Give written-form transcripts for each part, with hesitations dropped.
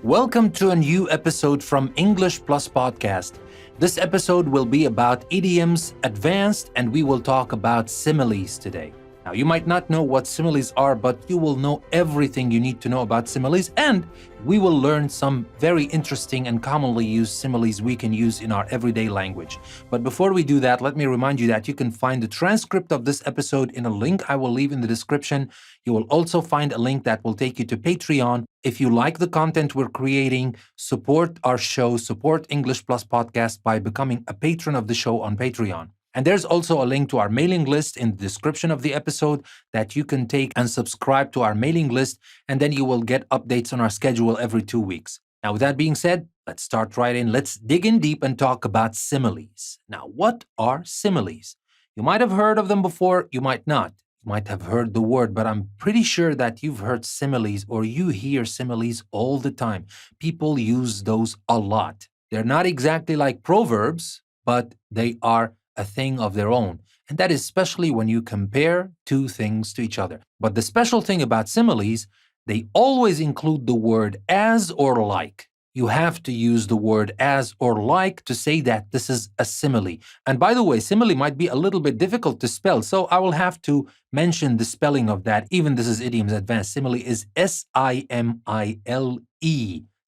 Welcome to a new episode from English Plus Podcast. This episode will be about idioms advanced, and we will talk about similes today. Now, you might not know what similes are, but you will know everything you need to know about similes, and we will learn some very interesting and commonly used similes we can use in our everyday language. But before we do that, let me remind you that you can find the transcript of this episode in a link I will leave in the description. You will also find a link that will take you to Patreon. If you like the content we're creating, support our show, support English Plus Podcast by becoming a patron of the show on Patreon. And there's also a link to our mailing list in the description of the episode that you can take and subscribe to our mailing list, and then you will get updates on our schedule every 2 weeks. Now, with that being said, let's start right in. Let's dig in deep and talk about similes. Now, what are similes? You might have heard of them before, you might not. You might have heard the word, but I'm pretty sure that you've heard similes or you hear similes all the time. People use those a lot. They're not exactly like proverbs, but they are a thing of their own. And that is especially when you compare two things to each other. But the special thing about similes, they always include the word as or like. You have to use the word as or like to say that this is a simile. And by the way, simile might be a little bit difficult to spell, so I will have to mention the spelling of that. Even this is Idioms Advanced. Simile is S-I-M-I-L-E,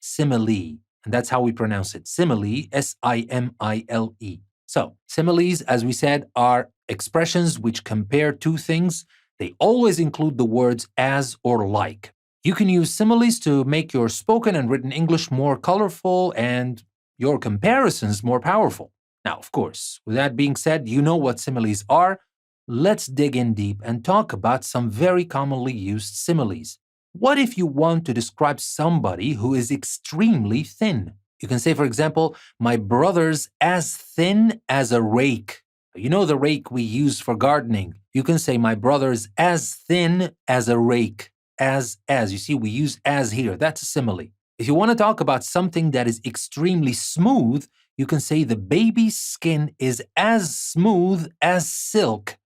simile. And that's how we pronounce it. Simile, S-I-M-I-L-E. So, similes, as we said, are expressions which compare two things. They always include the words as or like. You can use similes to make your spoken and written English more colorful and your comparisons more powerful. Now, of course, with that being said, you know what similes are. Let's dig in deep and talk about some very commonly used similes. What if you want to describe somebody who is extremely thin? You can say, for example, my brother's as thin as a rake. You know the rake we use for gardening. You can say my brother's as thin as a rake. As. You see, we use as here. That's a simile. If you want to talk about something that is extremely smooth, you can say the baby's skin is as smooth as silk.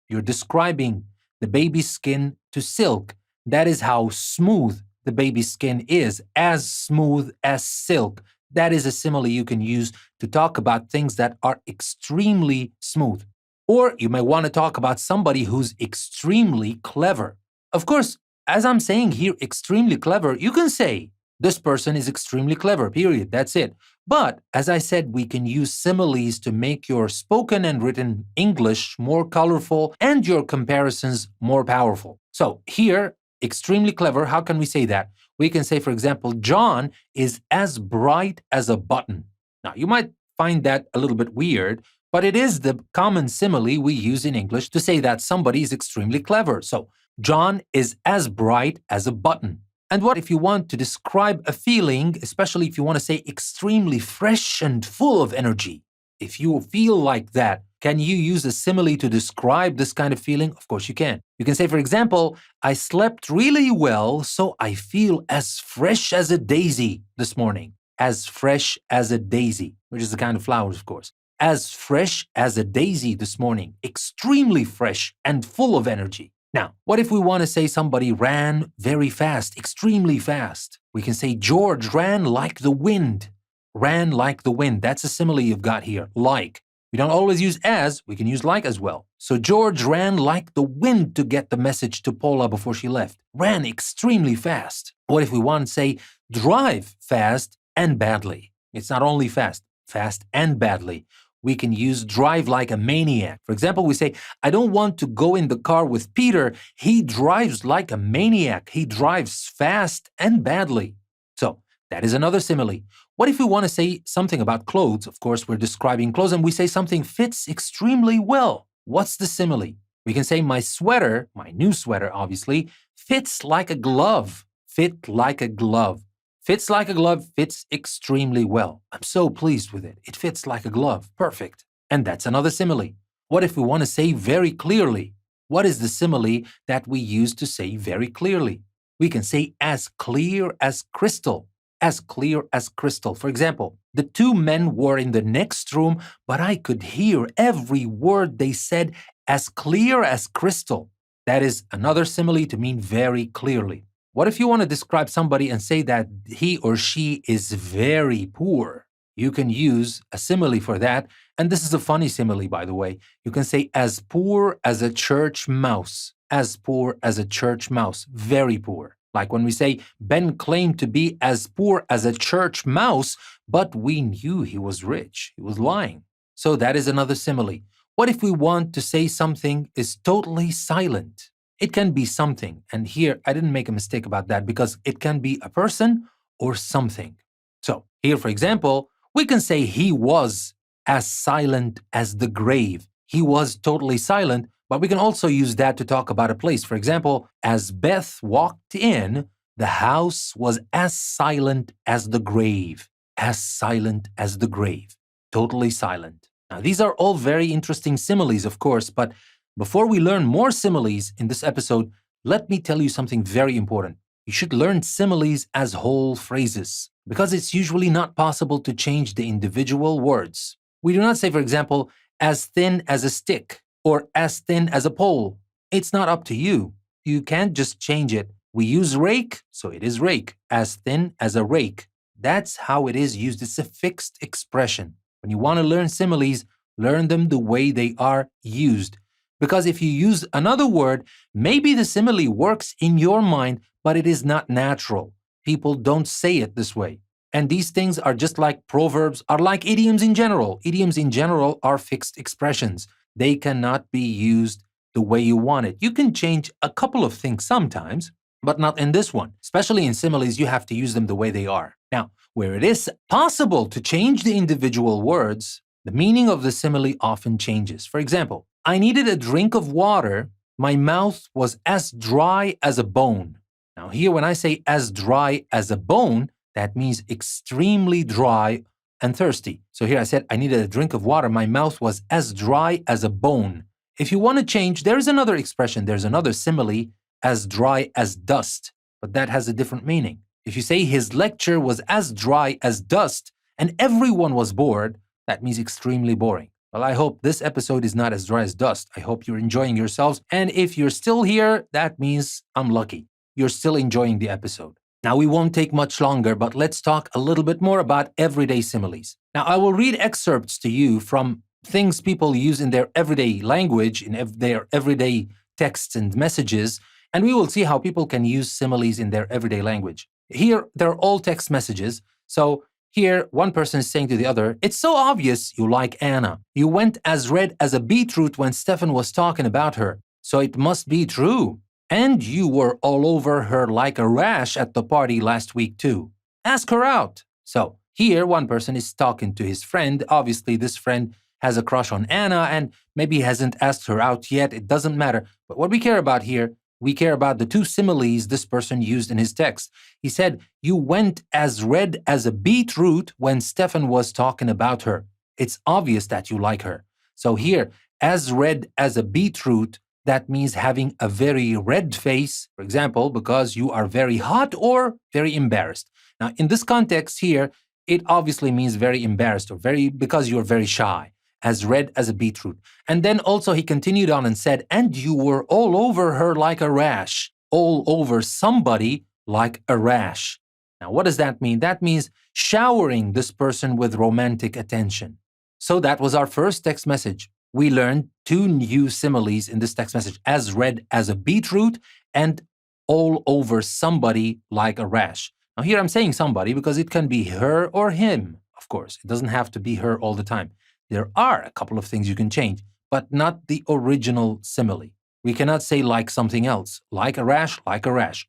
You're describing the baby's skin to silk. That is how smooth the baby's skin is, as smooth as silk. That is a simile you can use to talk about things that are extremely smooth. Or you may want to talk about somebody who's extremely clever. Of course, as I'm saying here, extremely clever, you can say, this person is extremely clever, period. That's it. But as I said, we can use similes to make your spoken and written English more colorful and your comparisons more powerful. So here, extremely clever, how can we say that? We can say, for example, John is as bright as a button. Now, you might find that a little bit weird, but it is the common simile we use in English to say that somebody is extremely clever. So, John is as bright as a button. And what if you want to describe a feeling, especially if you want to say extremely fresh and full of energy? If you feel like that, can you use a simile to describe this kind of feeling? Of course you can. You can say, for example, I slept really well, so I feel as fresh as a daisy this morning. As fresh as a daisy, which is a kind of flower, of course. As fresh as a daisy this morning. Extremely fresh and full of energy. Now, what if we want to say somebody ran very fast, extremely fast? We can say George ran like the wind. Ran like the wind. That's a simile you've got here, like. We don't always use as, we can use like as well. So George ran like the wind to get the message to Paula before she left. Ran extremely fast. What if we want to say drive fast and badly? It's not only fast, fast and badly. We can use drive like a maniac. For example, we say, I don't want to go in the car with Peter. He drives like a maniac. He drives fast and badly. So that is another simile. What if we want to say something about clothes? Of course, we're describing clothes and we say something fits extremely well. What's the simile? We can say my sweater, my new sweater obviously, fits like a glove. Fit like a glove. Fits like a glove, fits extremely well. I'm so pleased with it. It fits like a glove. Perfect. And that's another simile. What if we want to say very clearly? What is the simile that we use to say very clearly? We can say as clear as crystal. As clear as crystal. For example, the two men were in the next room, but I could hear every word they said as clear as crystal. That is another simile to mean very clearly. What if you want to describe somebody and say that he or she is very poor? You can use a simile for that. And this is a funny simile, by the way. You can say, as poor as a church mouse. As poor as a church mouse. Very poor. Like when we say, Ben claimed to be as poor as a church mouse, but we knew he was rich. He was lying. So that is another simile. What if we want to say something is totally silent? It can be something. And here, I didn't make a mistake about that because it can be a person or something. So here, for example, we can say he was as silent as the grave. He was totally silent, but we can also use that to talk about a place. For example, as Beth walked in, the house was as silent as the grave. As silent as the grave. Totally silent. Now, these are all very interesting similes, of course, but before we learn more similes in this episode, let me tell you something very important. You should learn similes as whole phrases because it's usually not possible to change the individual words. We do not say, for example, as thin as a stick or as thin as a pole. It's not up to you. You can't just change it. We use rake, so it is rake. As thin as a rake. That's how it is used. It's a fixed expression. When you want to learn similes, learn them the way they are used. Because if you use another word, maybe the simile works in your mind, but it is not natural. People don't say it this way. And these things are just like proverbs, are like idioms in general. Idioms in general are fixed expressions. They cannot be used the way you want it. You can change a couple of things sometimes, but not in this one. Especially in similes, you have to use them the way they are. Now, where it is possible to change the individual words, the meaning of the simile often changes. For example, I needed a drink of water. My mouth was as dry as a bone. Now, here, when I say as dry as a bone, that means extremely dry and thirsty. So here I said I needed a drink of water. My mouth was as dry as a bone. If you want to change, there is another expression. There's another simile, as dry as dust, but that has a different meaning. If you say his lecture was as dry as dust and everyone was bored, that means extremely boring. Well, I hope this episode is not as dry as dust. I hope you're enjoying yourselves. And if you're still here, that means I'm lucky. You're still enjoying the episode. Now, we won't take much longer, but let's talk a little bit more about everyday similes. Now, I will read excerpts to you from things people use in their everyday language, in their everyday texts and messages, and we will see how people can use similes in their everyday language. Here, they're all text messages. So here, one person is saying to the other, it's so obvious you like Anna. You went as red as a beetroot when Stefan was talking about her. So it must be true. And you were all over her like a rash at the party last week too. Ask her out. So here, one person is talking to his friend. Obviously, this friend has a crush on Anna and maybe hasn't asked her out yet. It doesn't matter. But what we care about here, we care about the two similes this person used in his text. He said, you went as red as a beetroot when Stefan was talking about her. It's obvious that you like her. So here, as red as a beetroot, that means having a very red face, for example, because you are very hot or very embarrassed. Now, in this context here, it obviously means very embarrassed or because you're very shy, as red as a beetroot. And then also he continued on and said, and you were all over her like a rash, all over somebody like a rash. Now, what does that mean? That means showering this person with romantic attention. So that was our first text message. We learned two new similes in this text message, as red as a beetroot and all over somebody like a rash. Now here I'm saying somebody because it can be her or him, of course. It doesn't have to be her all the time. There are a couple of things you can change, but not the original simile. We cannot say like something else, like a rash,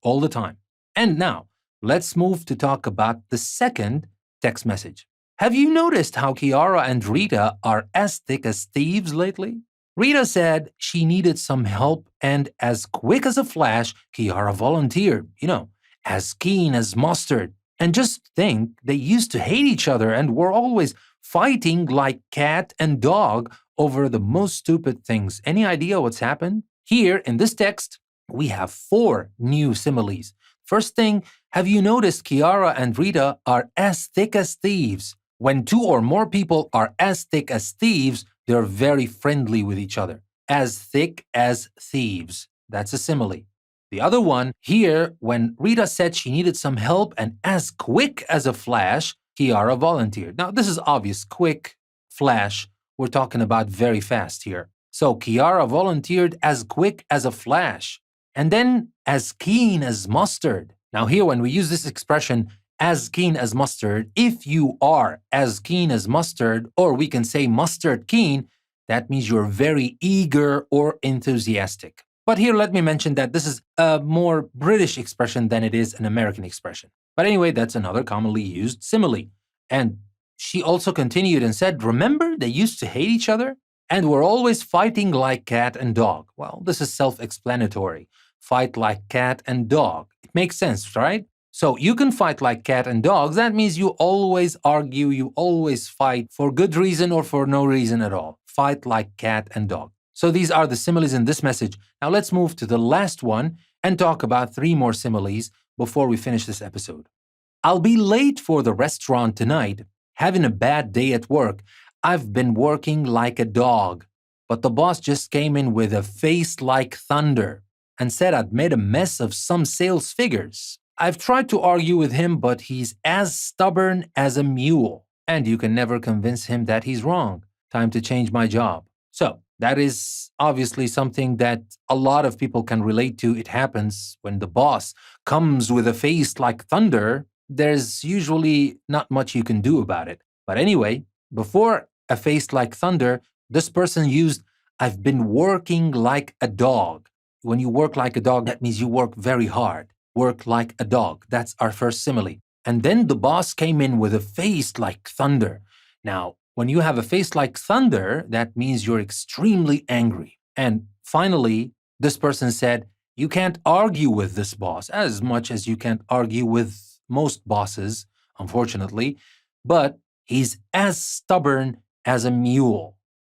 all the time. And now, let's move to talk about the second text message. Have you noticed how Kiara and Rita are as thick as thieves lately? Rita said she needed some help, and as quick as a flash, Kiara volunteered, as keen as mustard. And just think, they used to hate each other and were always fighting like cat and dog over the most stupid things. Any idea what's happened? Here in this text, we have 4 new similes. First thing, have you noticed Kiara and Rita are as thick as thieves? When 2 or more people are as thick as thieves, they're very friendly with each other. As thick as thieves. That's a simile. The other one here, when Rita said she needed some help and as quick as a flash, Kiara volunteered. Now, this is obvious. Quick, flash, we're talking about very fast here. So Kiara volunteered as quick as a flash. And then as keen as mustard. Now, here, when we use this expression, as keen as mustard, if you are as keen as mustard, or we can say mustard keen, that means you're very eager or enthusiastic. But here, let me mention that this is a more British expression than it is an American expression. But anyway, that's another commonly used simile. And she also continued and said, remember, they used to hate each other and were always fighting like cat and dog. Well, this is self-explanatory. Fight like cat and dog. It makes sense, right? So you can fight like cat and dogs. That means you always argue, you always fight for good reason or for no reason at all. Fight like cat and dog. So these are the similes in this message. Now let's move to the last one and talk about 3 more similes before we finish this episode. I'll be late for the restaurant tonight. Having a bad day at work. I've been working like a dog. But the boss just came in with a face like thunder and said I'd made a mess of some sales figures. I've tried to argue with him, but he's as stubborn as a mule. And you can never convince him that he's wrong. Time to change my job. So, that is obviously something that a lot of people can relate to. It happens when the boss comes with a face like thunder. There's usually not much you can do about it. But anyway, before a face like thunder, this person used, I've been working like a dog. When you work like a dog, that means you work very hard. Work like a dog. That's our first simile. And then the boss came in with a face like thunder. Now, when you have a face like thunder, that means you're extremely angry. And finally, this person said, you can't argue with this boss as much as you can't argue with most bosses, unfortunately, but he's as stubborn as a mule.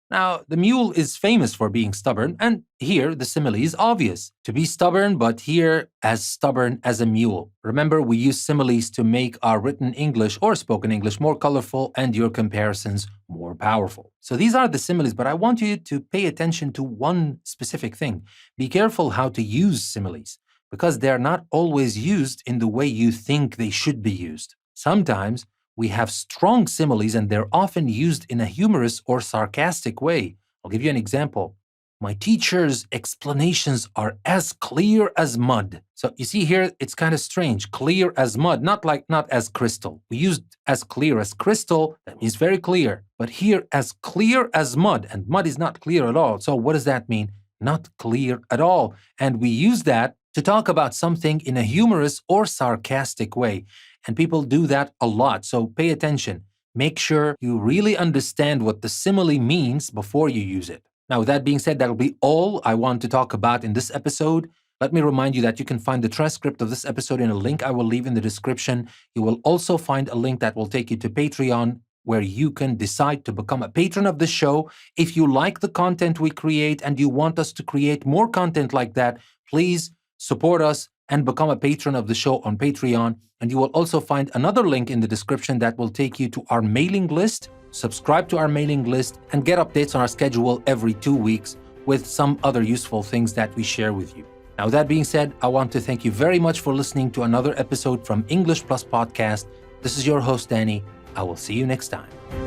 Now, the mule is famous for being stubborn, and here the simile is obvious. To be stubborn, but here as stubborn as a mule. Remember, we use similes to make our written English or spoken English more colorful and your comparisons more powerful. So these are the similes, but I want you to pay attention to one specific thing. Be careful how to use similes, because they're not always used in the way you think they should be used. Sometimes, we have strong similes and they're often used in a humorous or sarcastic way. I'll give you an example. My teacher's explanations are as clear as mud. So you see here, it's kind of strange. Clear as mud, not as crystal. We used as clear as crystal, that means very clear. But here, as clear as mud, and mud is not clear at all. So what does that mean? Not clear at all. And we use that to talk about something in a humorous or sarcastic way. And people do that a lot, so pay attention. Make sure you really understand what the simile means before you use it. Now, with that being said, that'll be all I want to talk about in this episode. Let me remind you that you can find the transcript of this episode in a link I will leave in the description. You will also find a link that will take you to Patreon, where you can decide to become a patron of the show. If you like the content we create and you want us to create more content like that, please support us and become a patron of the show on Patreon. And you will also find another link in the description that will take you to our mailing list. Subscribe to our mailing list and get updates on our schedule every 2 weeks with some other useful things that we share with you. Now, with that being said, I want to thank you very much for listening to another episode from English Plus Podcast. This is your host, Danny. I will see you next time.